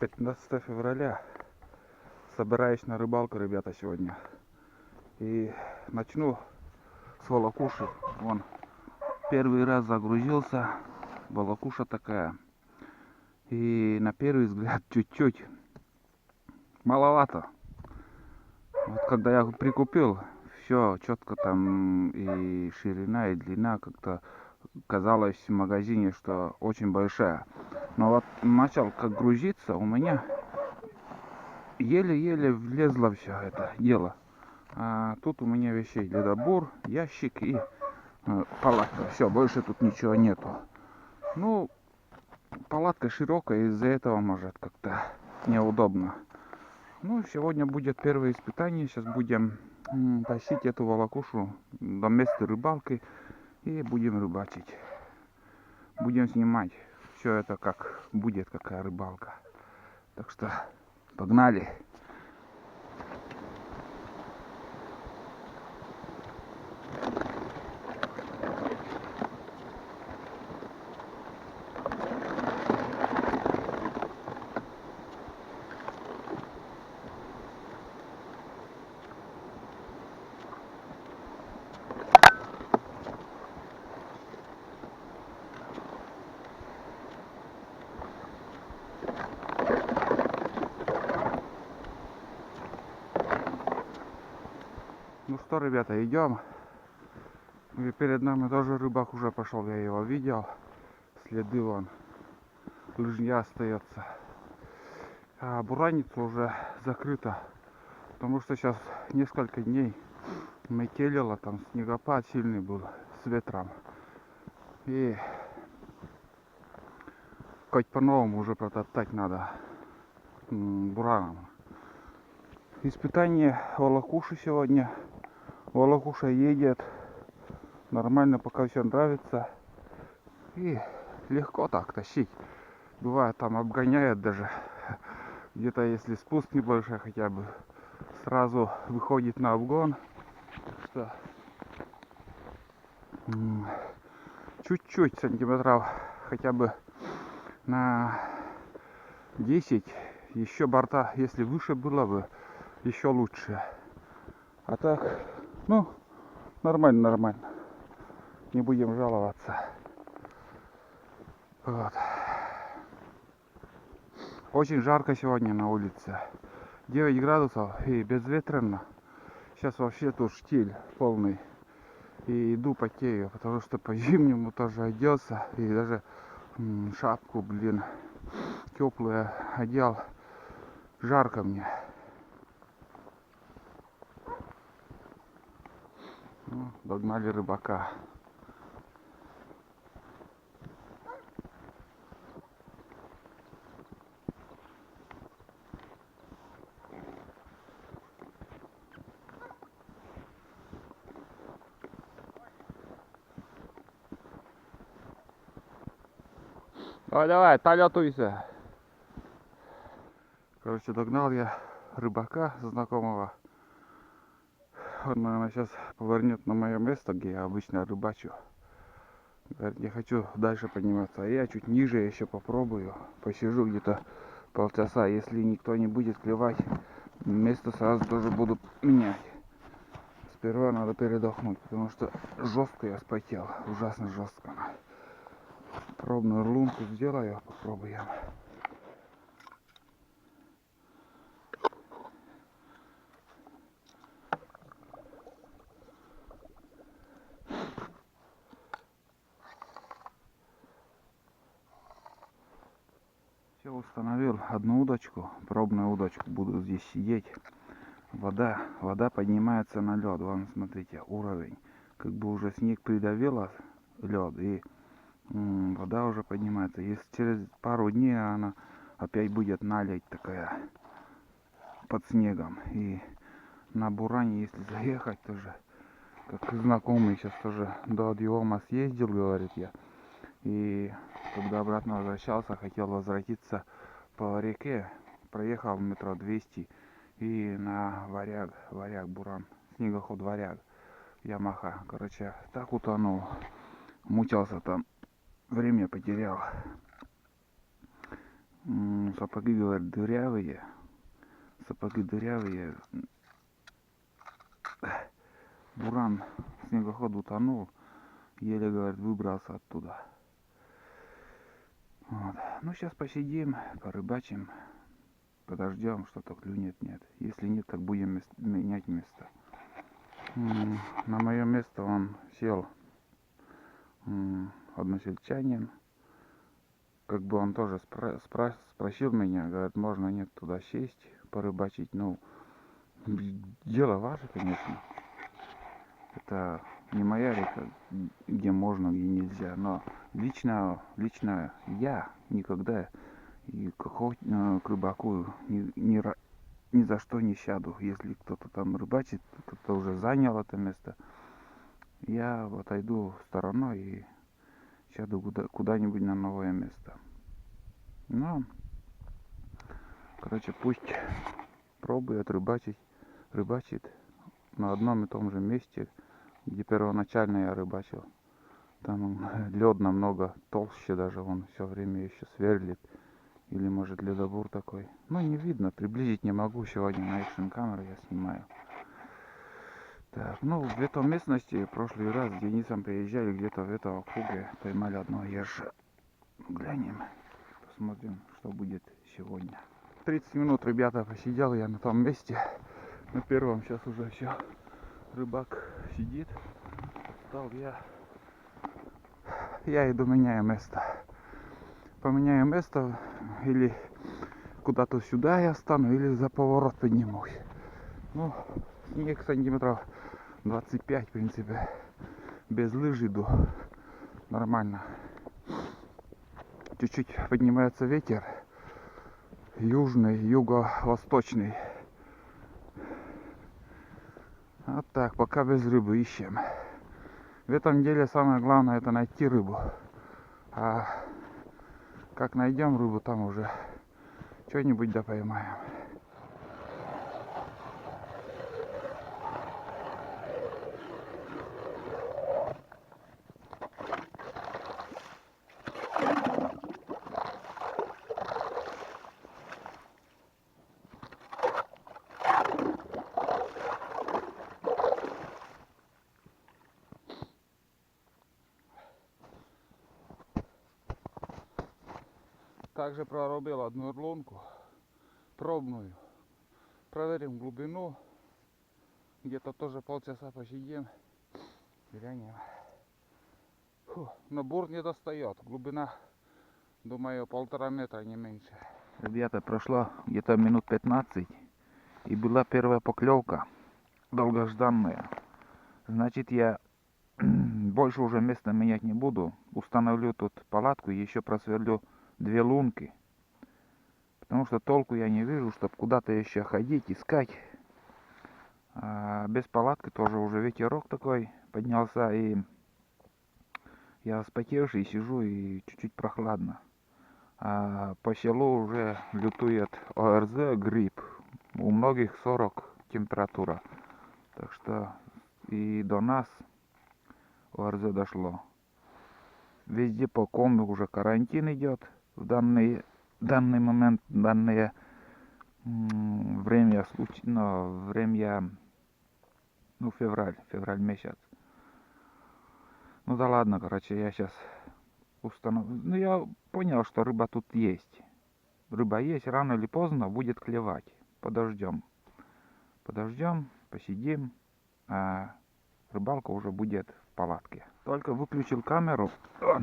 15 февраля. Собираюсь на рыбалку, ребята, сегодня. И начну с волокуши. Вон, первый раз загрузился. Волокуша такая. И на первый взгляд чуть-чуть маловато. Вот когда я прикупил, все четко там и ширина, и длина как-то казалось в магазине, что очень большая. Но вот начал как грузиться, у меня еле-еле влезло все это дело. А тут у меня вещей ледобур, ящик и палатка. Все, больше тут ничего нету. Ну, палатка широкая, из-за этого может как-то неудобно. Ну, сегодня будет первое испытание. Сейчас будем тащить эту волокушу до места рыбалки и будем рыбачить. Будем снимать все это, как будет, какая рыбалка. Так что погнали. Ну что, ребята, идем. И перед нами тоже рыбак уже пошел, я его видел. Следы вон, лыжня остается. А бураница уже закрыта, потому что сейчас несколько дней метелило, там снегопад сильный был с ветром. И хоть по-новому уже протоптать надо бураном. Испытание волокуши сегодня. Волокуша едет. Нормально, пока все нравится. И легко так тащить. Бывает там обгоняет даже. Где-то если спуск небольшой хотя бы, сразу выходит на обгон. Что чуть-чуть сантиметров хотя бы на 10 еще борта, если выше было бы, еще лучше. А так, ну, нормально. Не будем жаловаться. Вот. Очень жарко сегодня на улице. 9 градусов и безветренно. Сейчас вообще тут штиль полный. И иду потею, потому что по зимнему тоже оделся. И даже шапку, теплую одел. Жарко мне. Ну, догнали рыбака. Давай, талятуйся. Короче, догнал я рыбака знакомого. Он, наверное, сейчас повернет на мое место, где я обычно рыбачу. Говорит, я хочу дальше подниматься. А я чуть ниже еще попробую. Посижу где-то полчаса. Если никто не будет клевать, место сразу тоже буду менять. Сперва надо передохнуть, потому что жестко я спотел. Ужасно жестко. Пробную лунку сделаю, попробуем. Все, установил одну удочку, пробную удочку, буду здесь сидеть. Вода поднимается на лед. Вон, смотрите, уровень. Как бы уже снег придавило лед, и вода уже поднимается. Если через пару дней она опять будет наледь такая под снегом. И на буране, если заехать тоже, как знакомый сейчас тоже до Адъема съездил, говорит я. И когда обратно возвращался, хотел возвратиться по реке, проехал метро 200 и на варяг буран, снегоход варяг, Ямаха. Короче, так утонул, мучался там, время потерял. Сапоги, говорят, дырявые. Сапоги дырявые. Буран снегоход утонул. Еле, говорит, выбрался оттуда. Вот. Ну, сейчас посидим, порыбачим. Подождем, что-то клюнет, нет. Если нет, так будем менять место. На мое место он сел односельчанин. Как бы он тоже спросил меня, говорит, можно нет туда сесть, порыбачить. Ну, дело ваше, конечно. Это не моя река, где можно, где нельзя. Но лично я никогда и к рыбаку ни за что не сяду. Если кто-то там рыбачит, кто-то уже занял это место, я отойду стороной и сяду куда-нибудь на новое место. Ну, короче, пусть пробует рыбачит на одном и том же месте, где первоначально я рыбачил. Там лед намного толще, даже он все время еще сверлит. Или может ледобур такой. Ну, не видно, приблизить не могу. Сегодня на экшн камеру я снимаю. Так, ну, в этой местности в прошлый раз с Денисом приезжали, где-то в этом округе поймали одного ерша. Глянем, посмотрим, что будет сегодня. 30 минут, ребята, посидел я на том месте. На первом сейчас уже все. Рыбак сидит. Встал я. Я иду, меняю место. Поменяю место, или куда-то сюда я стану, или за поворот поднимусь. Ну, снег сантиметров 25, в принципе. Без лыж иду. Нормально. Чуть-чуть поднимается ветер. Южный, юго-восточный. Вот так, пока без рыбы ищем. В этом деле самое главное это найти рыбу. А как найдем рыбу, там уже что-нибудь да поймаем. Также проробил одну орлонку пробную. Проверим глубину. Где-то тоже полчаса посидим. Глянем. Но бурт не достает. Глубина, думаю, 1,5 метра, не меньше. Ребята, прошло где-то минут 15. И была первая поклевка. Долгожданная. Значит, я больше уже места менять не буду. Установлю тут палатку и еще просверлю 2 лунки. Потому что толку я не вижу, чтобы куда-то еще ходить, искать. А без палатки тоже уже ветерок такой поднялся. И я вспотевший сижу и чуть-чуть прохладно. А по селу уже лютует ОРЗ, грипп. У многих 40 температура. Так что и до нас ОРЗ дошло. Везде по кому уже карантин идет в данный момент, данное время, февраль месяц. Ну да ладно, короче, я сейчас установлю. Ну я понял, что рыба тут есть. Рыба есть, рано или поздно будет клевать. Подождем, посидим, а рыбалка уже будет в палатке. Только выключил камеру.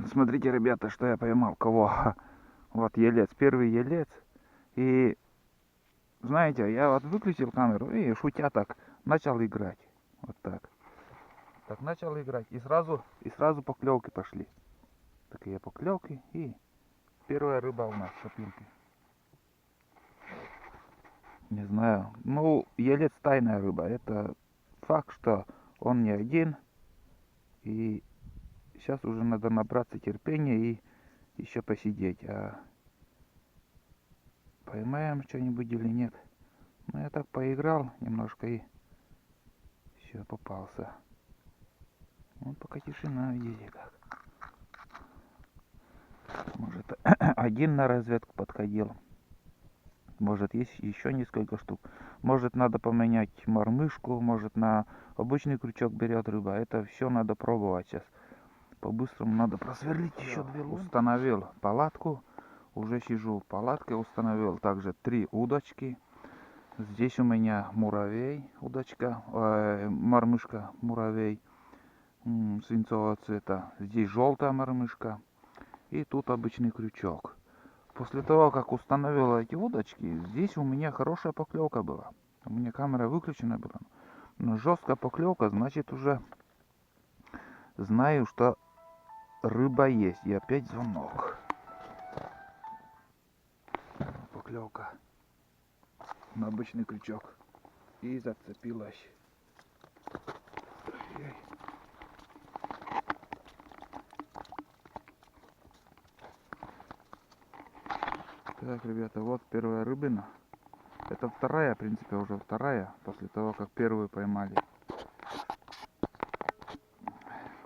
Смотрите, ребята, что я поймал. Кого? Вот елец, первый елец. И знаете, я вот выключил камеру и шутя так начал играть. Вот так. Так начал играть. И сразу поклевки пошли. Такие поклевки. И первая рыба у нас в шапинке. Не знаю. Ну, елец тайная рыба. Это факт, что он не один. И сейчас уже надо набраться терпения и еще посидеть. А поймаем что-нибудь или нет? Ну, я так поиграл немножко и все, попался. Вот пока тишина, видите как. Может один на разведку подходил. Может, есть еще несколько штук. Может, надо поменять мормышку, может, на обычный крючок берет рыба. Это все надо пробовать сейчас. По-быстрому надо просверлить еще две лунки. Установил палатку. Уже сижу в палатке. Установил также 3 удочки. Здесь у меня муравей, удочка, мормышка, муравей свинцового цвета. Здесь желтая мормышка. И тут обычный крючок. После того, как установил эти удочки, здесь у меня хорошая поклевка была. У меня камера выключена была. Но жесткая поклевка, значит, уже знаю, что рыба есть. И опять звонок. Поклевка на обычный крючок. И зацепилась. Так, ребята, вот первая рыбина. Это вторая, в принципе, уже вторая, после того, как первую поймали.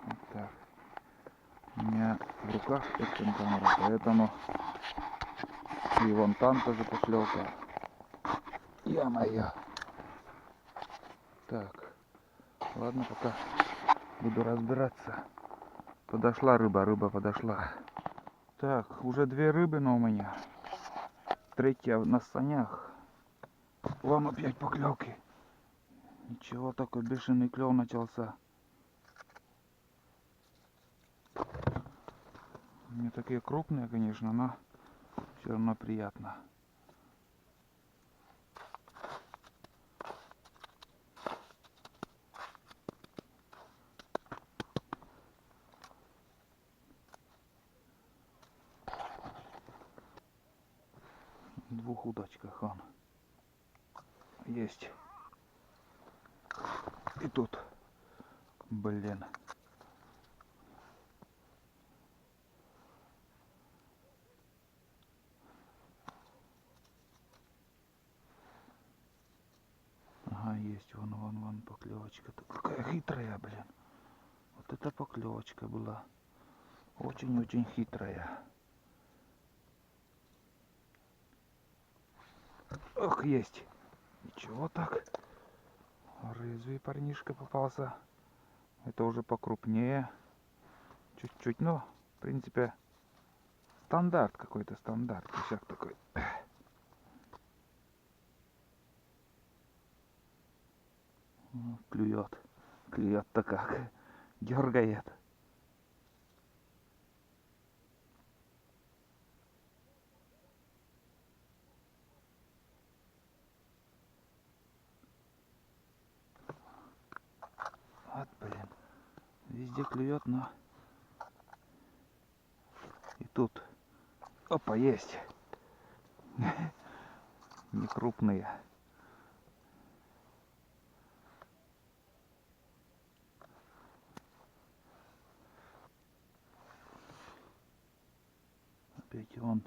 Вот так. У меня в руках экшн-камера, поэтому и вон там тоже поклевка. Ё-моё. Так, ладно, пока буду разбираться. Подошла рыба подошла. Так, уже 2 рыбины у меня. Третья на санях. Вон опять поклевки. Ничего, такой бешеный клев начался. Не такие крупные, конечно, но все равно приятно. В 2 удочках он есть. И тут, блин. Ага, есть, вон поклевочка. Какая хитрая, блин. Вот эта поклевочка была. Очень-очень хитрая. Ох, есть. Ничего так. Резвый парнишка попался. Это уже покрупнее. Чуть-чуть, но, в принципе, стандарт какой-то, стандарт. Косяк такой. Клюет. Клюет-то как. Дергает. Вот, блин. Везде клюет, но... И тут. Опа, есть. Не крупные. Опять он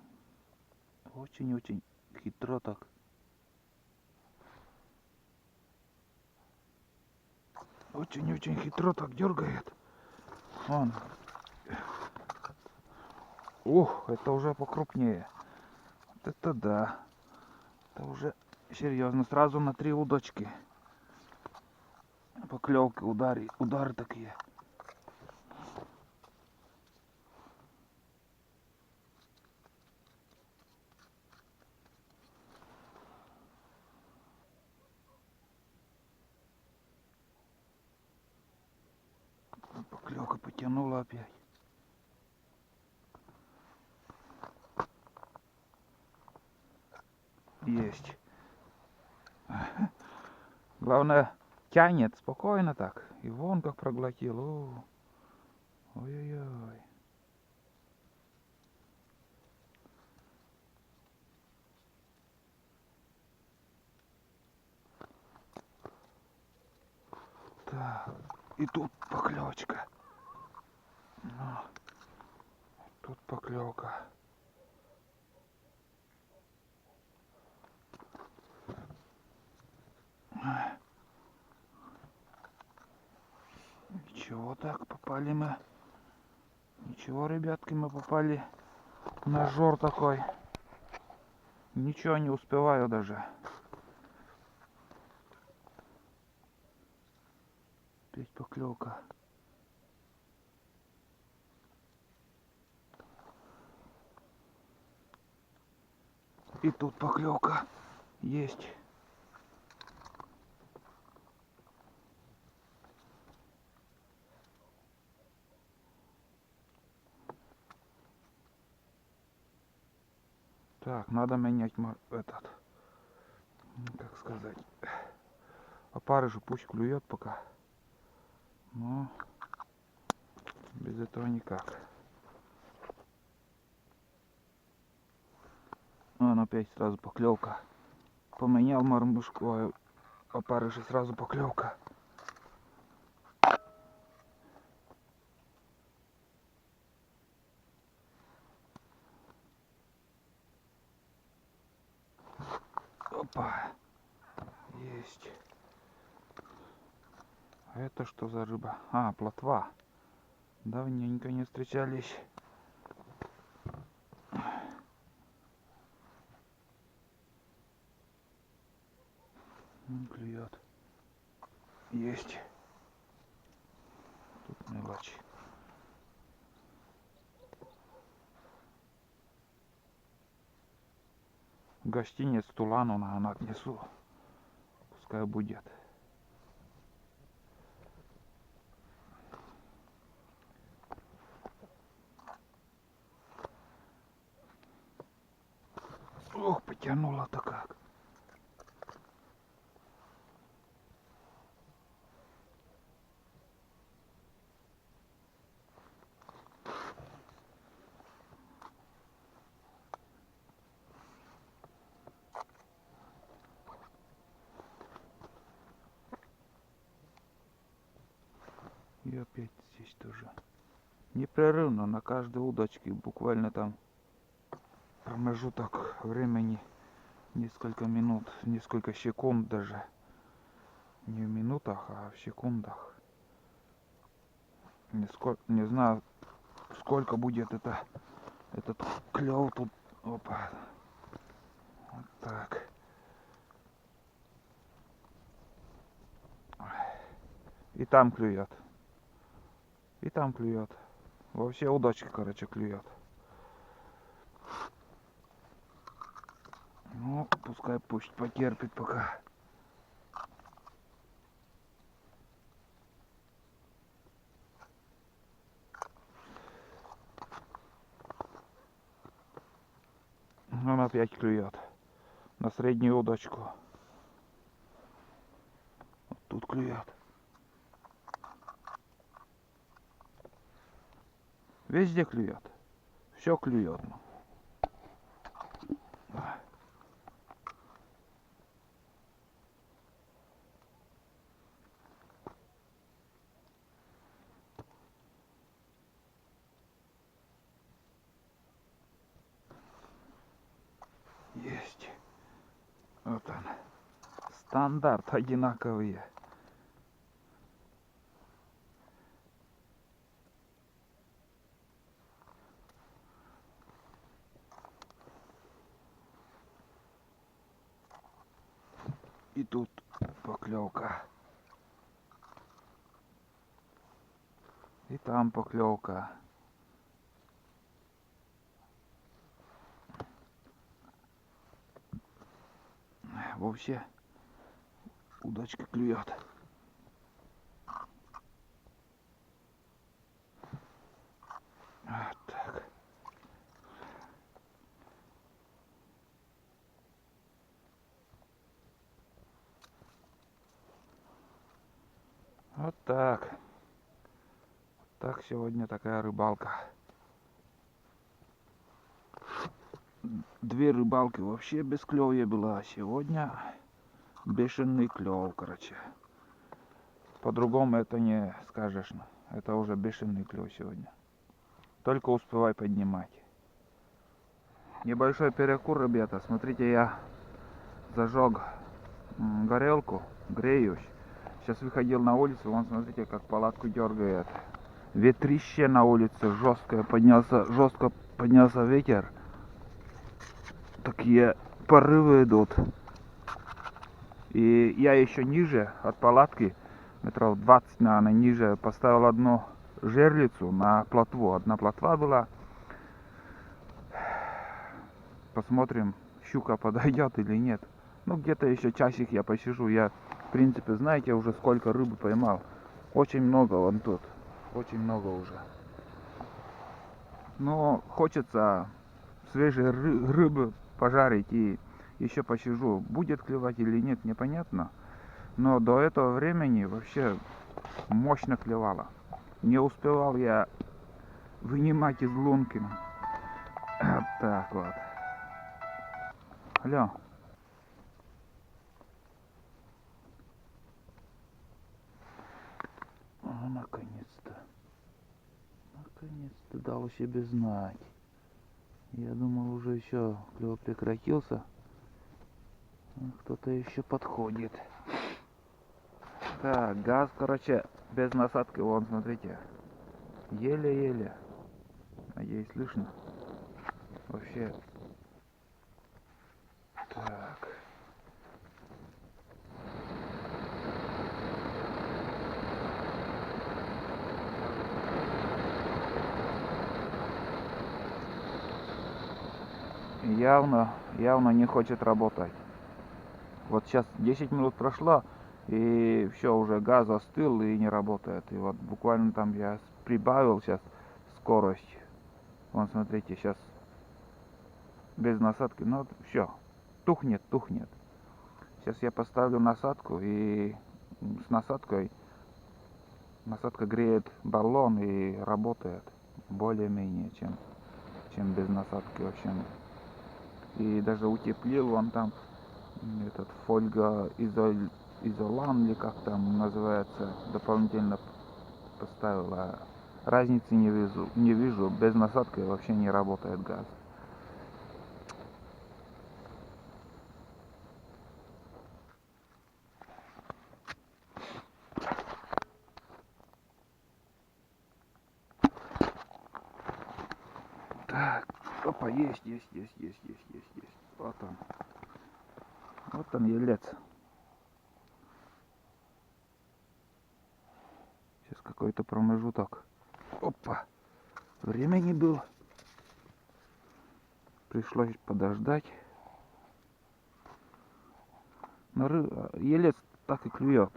очень-очень хитро так. Очень-очень хитро так дергает. Вон. Ух, это уже покрупнее. Вот это да. Это уже серьезно. Сразу на 3 удочки. Поклевки, удары такие. Поклевка потянула опять. Есть. Главное, тянет спокойно так. И вон как проглотил. Ой-ой-ой. Так. И тут поклевочка. Тут поклевка. Ничего так, попали мы. Ничего, ребятки, мы попали Нажор такой. Ничего не успеваю даже. Опять поклевка. И тут поклевка есть. Так, надо менять этот, как сказать, опарышу, пусть клюет пока. Но без этого никак. Он опять сразу поклевка. Поменял мормышку, а опарыша сразу поклевка. Опа. Есть. А это что за рыба? А, плотва. Давненько не встречались. Клюет. Есть. Тут мелочь. Гостиниц Тулану на отнесу. Пускай будет. Ох, потянуло-то как. И опять здесь тоже. Непрерывно на каждой удочке, буквально там промежуток времени несколько минут, несколько секунд даже. Не в минутах, а в секундах. Не знаю, сколько будет этот клев тут. Опа. Вот так. И там клюет. И там клюет. Во все удочки, короче, клюет. Ну, пускай пусть потерпит пока. Он опять клюет. На среднюю удочку. Вот тут клюет. Везде клюет. Все клюет. Есть. Вот он. Стандарт одинаковые. И тут поклевка. И там поклевка. Вообще удочка клюет. Вот так. Вот так. Так сегодня такая рыбалка. Две рыбалки вообще без клёва была, а сегодня бешеный клёв, короче. По-другому это не скажешь. Это уже бешеный клёв сегодня. Только успевай поднимать. Небольшой перекур, ребята. Смотрите, я зажег горелку, греюсь. Сейчас выходил на улицу, вон смотрите, как палатку дергает. Ветрище на улице жесткое, поднялся, жестко поднялся ветер, такие порывы идут. И я еще ниже от палатки, метров 20, наверное, ниже, поставил одну жерлицу на плотву. Одна плотва была. Посмотрим, щука подойдет или нет. Ну, где-то еще часик я посижу. Я, в принципе, знаете уже сколько рыбы поймал. Очень много вон тут. Очень много уже. Но хочется свежей рыбы пожарить и еще посижу. Будет клевать или нет, непонятно. Но до этого времени вообще мощно клевало. Не успевал я вынимать из лунки. Так вот. Алло. Наконец-то. Наконец-то дал о себе знать. Я думал, уже все, клев прекратился. Кто-то еще подходит. Так, газ, короче, без насадки. Вон, смотрите. Еле-еле. Надеюсь, слышно. Вообще. Так. Явно не хочет работать. Вот сейчас 10 минут прошло, и все, уже газ остыл и не работает. И вот буквально там я прибавил сейчас скорость. Вон, смотрите, сейчас без насадки, ну все, тухнет. Сейчас я поставлю насадку, и с насадкой насадка греет баллон и работает более-менее, чем без насадки вообще. И даже утеплил вон там этот фольга изолан, или как там называется, дополнительно поставила. Разницы не вижу, без насадки вообще не работает газ. Так, опа, есть. Вот он. Вот он, елец. Сейчас какой-то промежуток. Опа. Времени было. Пришлось подождать. Но елец так и клюет.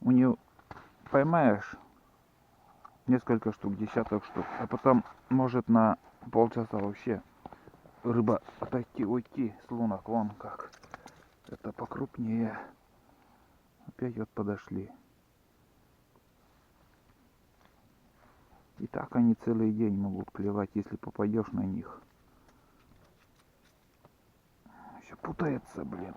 У нее поймаешь несколько штук, десяток штук, а потом может на полчаса вообще рыба уйти с лунок. Вон как. Это покрупнее. Опять вот подошли. И так они целый день могут клевать, если попадешь на них. Еще путается, блин.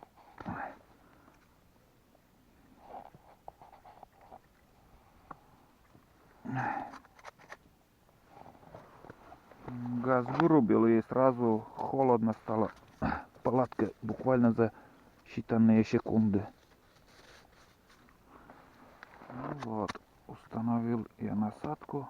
Газ вырубил, и сразу холодно стало. Палатка буквально за считанные секунды. Ну вот, установил я насадку.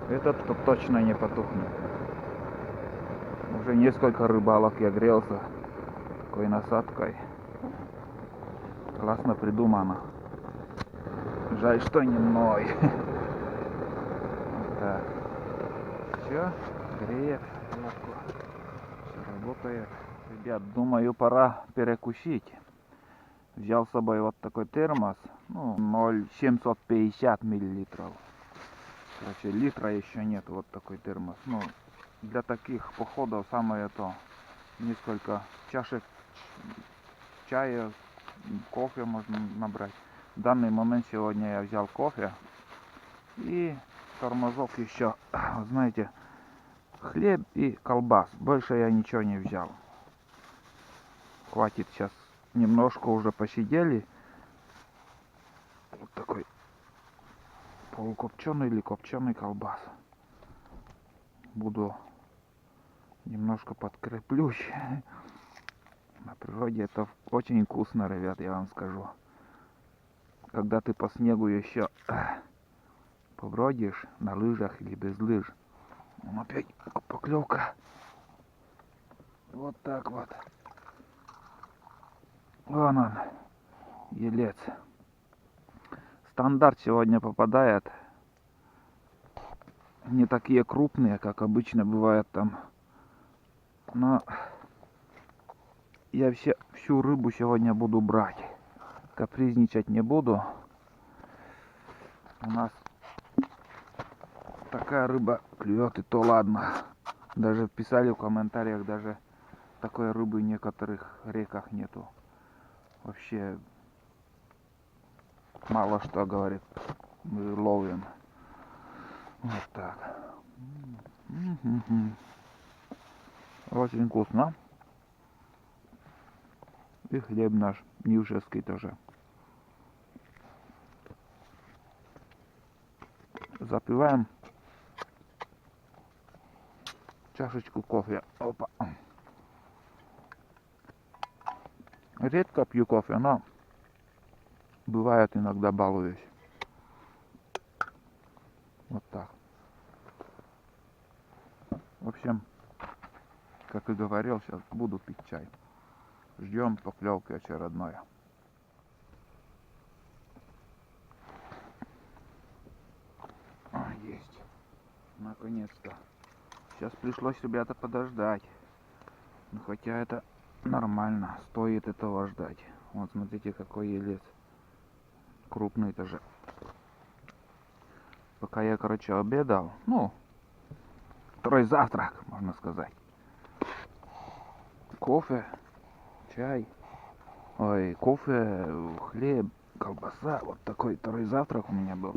Этот точно не потухнет. Уже несколько рыбалок я грелся такой насадкой. Классно придумано. Жаль, что не мной. Так. Все, греет лодку. Все работает. Ребят, думаю, пора перекусить. Взял с собой вот такой термос. Ну, 0,750 миллилитров. Короче, литра еще нет, вот такой термос. Ну, для таких походов самое то. Несколько чашек чая, кофе можно набрать. В данный момент сегодня я взял кофе и тормозок еще, знаете, хлеб и колбас. Больше я ничего не взял. Хватит, сейчас немножко уже посидели. Вот такой полукопченый или копченый колбас. буду немножко подкреплюсь. На природе это очень вкусно, ребят, я вам скажу. Когда ты по снегу еще побродишь на лыжах или без лыж. Опять поклевка. Вот так вот. Вон он, елец. Стандарт сегодня попадает. Не такие крупные, как обычно бывает там. Но я всю рыбу сегодня буду брать. Капризничать не буду. У нас такая рыба клюет, и то ладно. Даже писали в комментариях, даже такой рыбы в некоторых реках нету. Вообще мало что, говорит, мы ловим. Вот так. Очень вкусно. И хлеб наш нившевский тоже. Запиваем чашечку кофе. Опа. Редко пью кофе, но бывает иногда балуюсь. Вот так. В общем, как и говорил, сейчас буду пить чай. Ждем поклевки очередной. Есть. Наконец-то. Сейчас пришлось, ребята, подождать. Ну, хотя это нормально. Стоит этого ждать. Вот смотрите, какой елец. Крупный тоже. Пока я, короче, обедал. Ну, второй завтрак, можно сказать. Кофе, чай. Ой, кофе, хлеб, колбаса. Вот такой второй завтрак у меня был.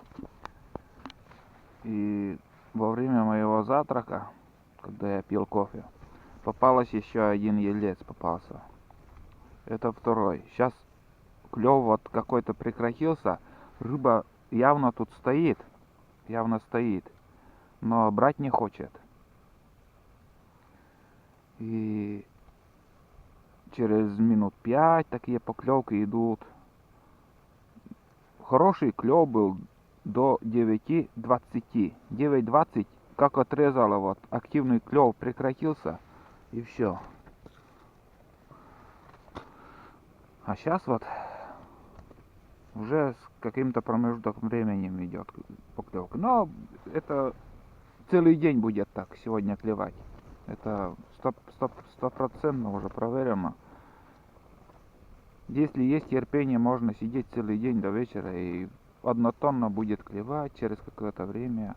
И во время моего завтрака, когда я пил кофе, попалось еще один елец попался. Это второй. Сейчас клев вот какой-то прекратился. Рыба явно тут стоит. Явно стоит. Но брать не хочет. И через минут 5 такие поклевки идут. Хороший клев был до 9:20. 9:20 как отрезало, вот активный клев прекратился, и все. А сейчас вот уже с каким-то промежутком временем идет поклевка. Но это целый день будет так сегодня клевать. Это стопроцентно уже проверено. Если есть терпение, можно сидеть целый день до вечера, и однотонно будет клевать через какое-то время.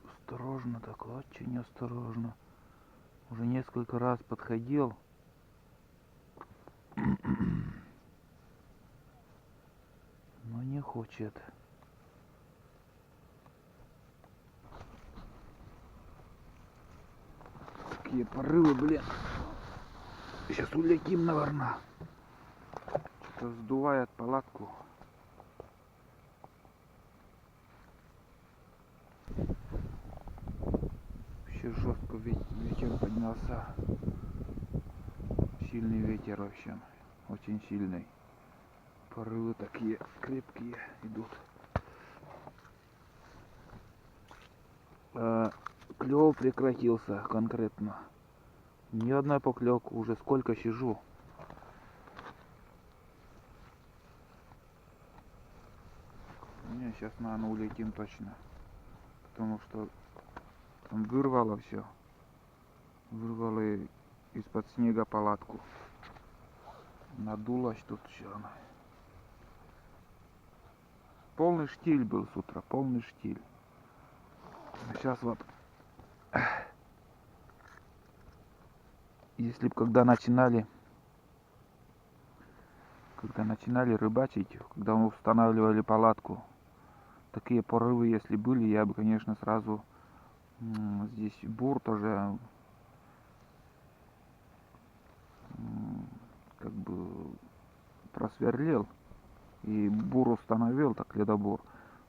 Осторожно, так очень осторожно. Уже несколько раз подходил. Но не хочет. Какие порывы, блин. Сейчас улетим, наверное. Что-то сдувает палатку. Вообще жестко ветер поднялся. Сильный ветер, в общем. Очень сильный. Порывы такие крепкие идут. Клев прекратился конкретно. Ни одной поклевки, уже сколько сижу. Не, сейчас, наверное, улетим точно. Потому что там вырвало все. Вырвало из-под снега палатку. Надулась тут все. Полный штиль был с утра, полный штиль. Сейчас вот, если бы когда начинали рыбачить, когда мы устанавливали палатку, такие порывы, если были, я бы, конечно, сразу здесь бур тоже как бы просверлил и бур установил, так ледобур,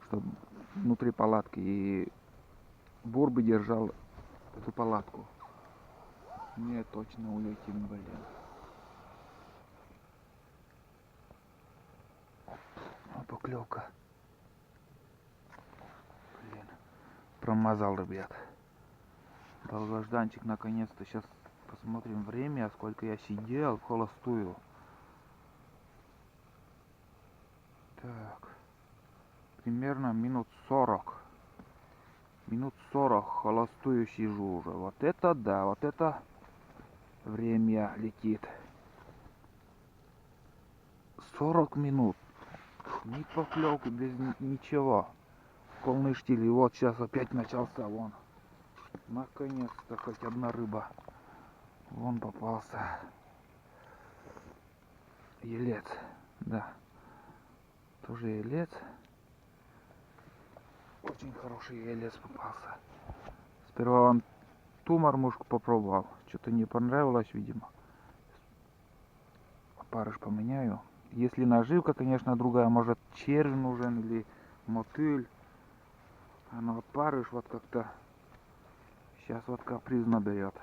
чтобы внутри палатки, и бур бы держал эту палатку. Не, точно улетим, блин. Поклевка. Блин, промазал, ребят. Долгожданчик наконец-то. Сейчас посмотрим время, сколько я сидел в холостую. Так, примерно минут 40. Минут 40 холостую сижу уже. Вот это да, вот это время летит. 40 минут. Ни поклевки, без ничего. Полный штиль. И вот сейчас опять начался вон. Наконец-то хоть одна рыба. Вон попался. Елец. Да. Тоже елец. Очень хороший елец попался. Сперва он ту мормушку попробовал. Что-то не понравилось, видимо. Опарыш поменяю. Если наживка, конечно, другая. Может, червь нужен или мотыль. А на опарыш вот как-то сейчас вот капризно берет.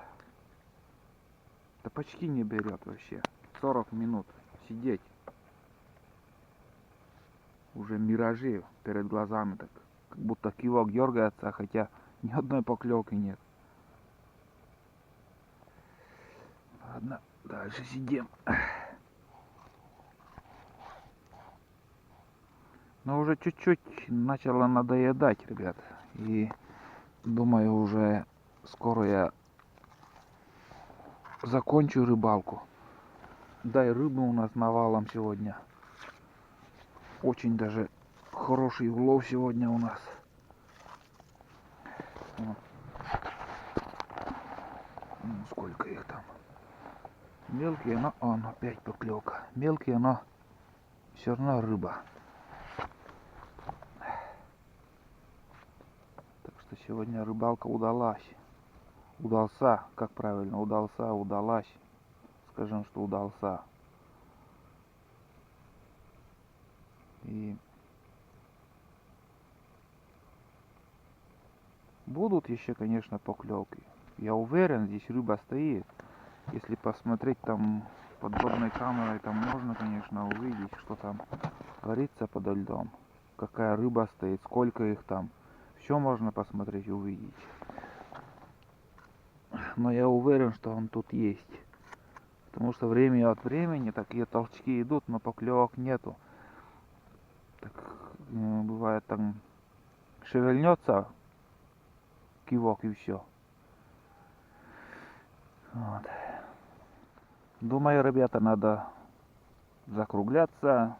Да почти не берет вообще. 40 минут сидеть. Уже миражи перед глазами, так как будто кивок дергается, хотя ни одной поклевки нет. Ладно, дальше сидим. Но уже чуть-чуть начало надоедать, ребят. И думаю, уже скоро я закончу рыбалку. Да, и рыбы у нас навалом сегодня. Очень даже хороший улов сегодня у нас. Вот. Ну, сколько их там. Мелкие, но он опять поклевка. Мелкие, но все равно рыба. Так что сегодня рыбалка удалась. Удался, как правильно, удался, удалась. Скажем, что удался. И будут еще, конечно, поклевки. Я уверен, здесь рыба стоит. Если посмотреть там подводной камерой, там можно, конечно, увидеть, что там творится подо льдом. Какая рыба стоит, сколько их там. Все можно посмотреть и увидеть. Но я уверен, что он тут есть. Потому что время от времени такие толчки идут, но поклевок нету. Так, бывает там шевельнется кивок и все. Вот. Думаю, ребята, надо закругляться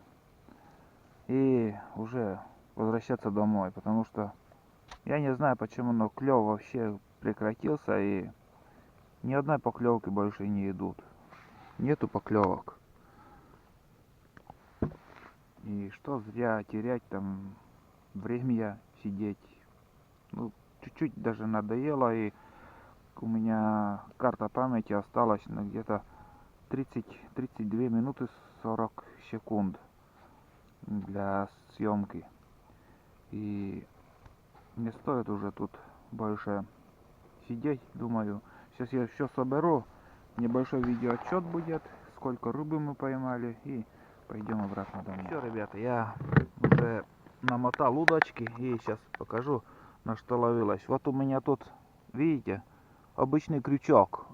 и уже возвращаться домой, потому что я не знаю почему, но клев вообще прекратился и ни одной поклевки больше не идут. Нету поклевок. И что зря терять там время сидеть. Ну, чуть-чуть даже надоело, и у меня карта памяти осталась на где-то 30-32 минуты 40 секунд для съемки. И не стоит уже тут больше сидеть, думаю. Сейчас я все соберу, небольшой видеоотчет будет, сколько рыбы мы поймали, и пойдем обратно домой. Все, ребята, я уже намотал удочки и сейчас покажу, на что ловилось. Вот у меня тут, видите, обычный крючок.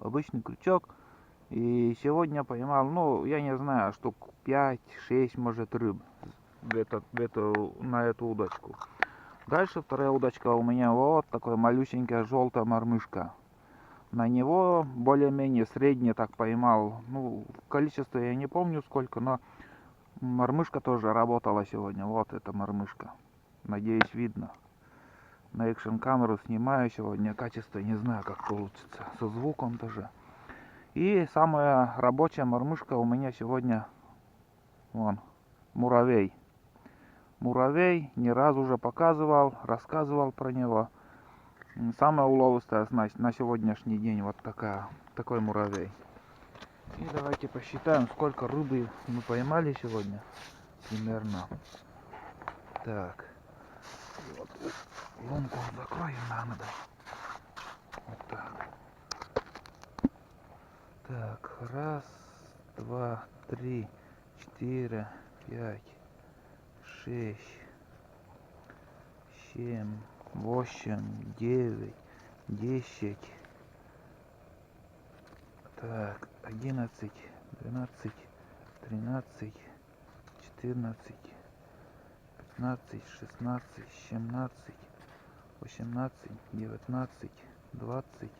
И сегодня поймал, ну, я не знаю, штук 5-6, может, рыб на эту удочку. Дальше вторая удочка у меня вот такая малюсенькая желтая мормышка. На него более-менее средне так поймал. Ну, количество я не помню сколько, но мормышка тоже работала сегодня. Вот эта мормышка. Надеюсь, видно. На экшн камеру снимаю сегодня. Качество не знаю, как получится. Со звуком тоже. И самая рабочая мормышка у меня сегодня вон, муравей. Муравей, не раз уже показывал, рассказывал про него. Самая уловистая снасть на сегодняшний день вот такой муравей. И давайте посчитаем, сколько рыбы мы поймали сегодня. Примерно. Так. И вот лунку закроем надо. Вот так. Так, раз, два, три, 4, 5, 6, 7, 8, 9, 10. Так, 11, 12, 13, 14, 15, 16, 17, 18, 19, 20,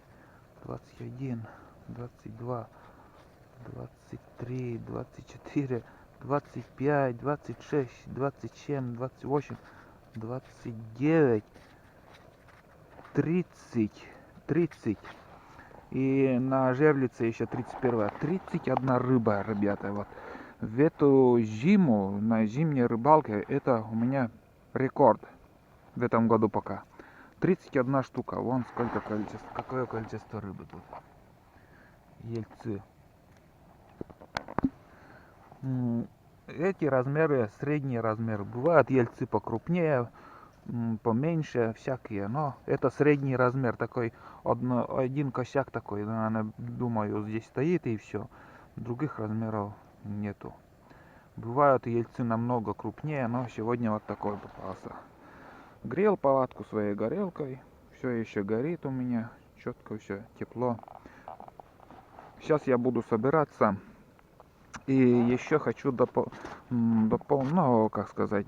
21, 22, 23, 24, 25, 26, 27, 28, 29, 30. И на жерлице еще 31. 31 рыба, ребята. Вот. В эту зиму, на зимней рыбалке, это у меня рекорд в этом году пока. 31 штука. Вон сколько количество, какое количество рыбы тут. Ельцы. Эти размеры, средние размеры. Бывают ельцы покрупнее, поменьше, всякие. Но это средний размер. Такой один косяк такой, наверное, думаю, здесь стоит и все. Других размеров нету. Бывают ельцы намного крупнее, но сегодня вот такой попался. Грел палатку своей горелкой. Все еще горит у меня. Четко все, тепло. Сейчас я буду собираться. И еще хочу ну, как сказать,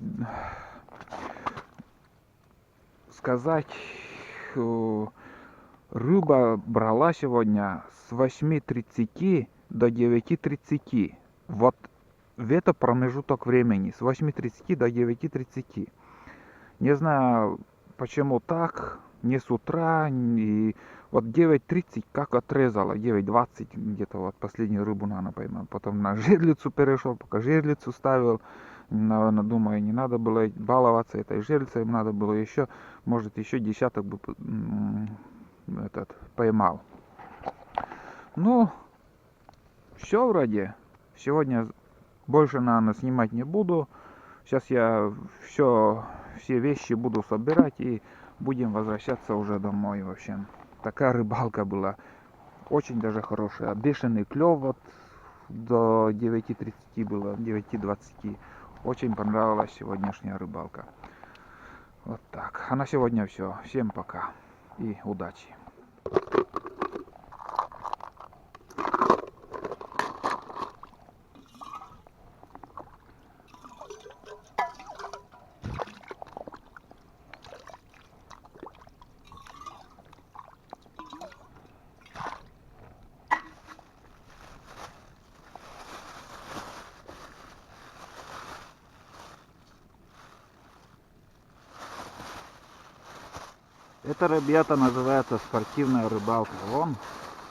рыба брала сегодня с 8:30 до 9:30. Вот в это промежуток времени, с 8:30 до 9:30. Не знаю, почему так, не с утра, и вот 9:30 как отрезала, 9:20 где-то вот последнюю рыбу, наверное, поймал. Потом на жерлицу перешел, пока жерлицу ставил. Наверное, думаю, не надо было баловаться этой жерлицей, надо было еще, может, еще десяток бы поймал. Ну, все вроде. Сегодня больше, наверное, снимать не буду. Сейчас я все вещи буду собирать и будем возвращаться уже домой. В общем, такая рыбалка была. Очень даже хорошая. Бешеный клев вот до 9:30 было, 9:20. Очень понравилась сегодняшняя рыбалка. Вот так. А на сегодня все. Всем пока и удачи. Это, ребята, называется спортивная рыбалка. Вон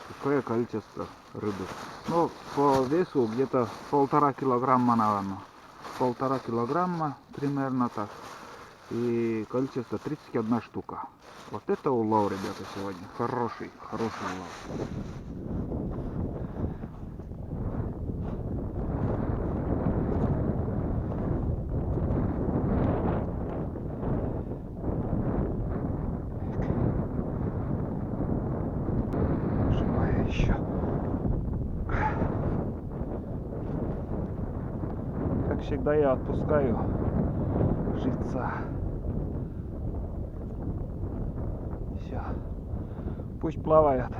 какое количество рыбы. Ну, по весу где-то 1,5 килограмма, наверное. 1,5 килограмма примерно так. И количество 31 штука. Вот это улов, ребята, сегодня. Хороший улов. Еще. Как всегда, я отпускаю живца. Все. Пусть плавает.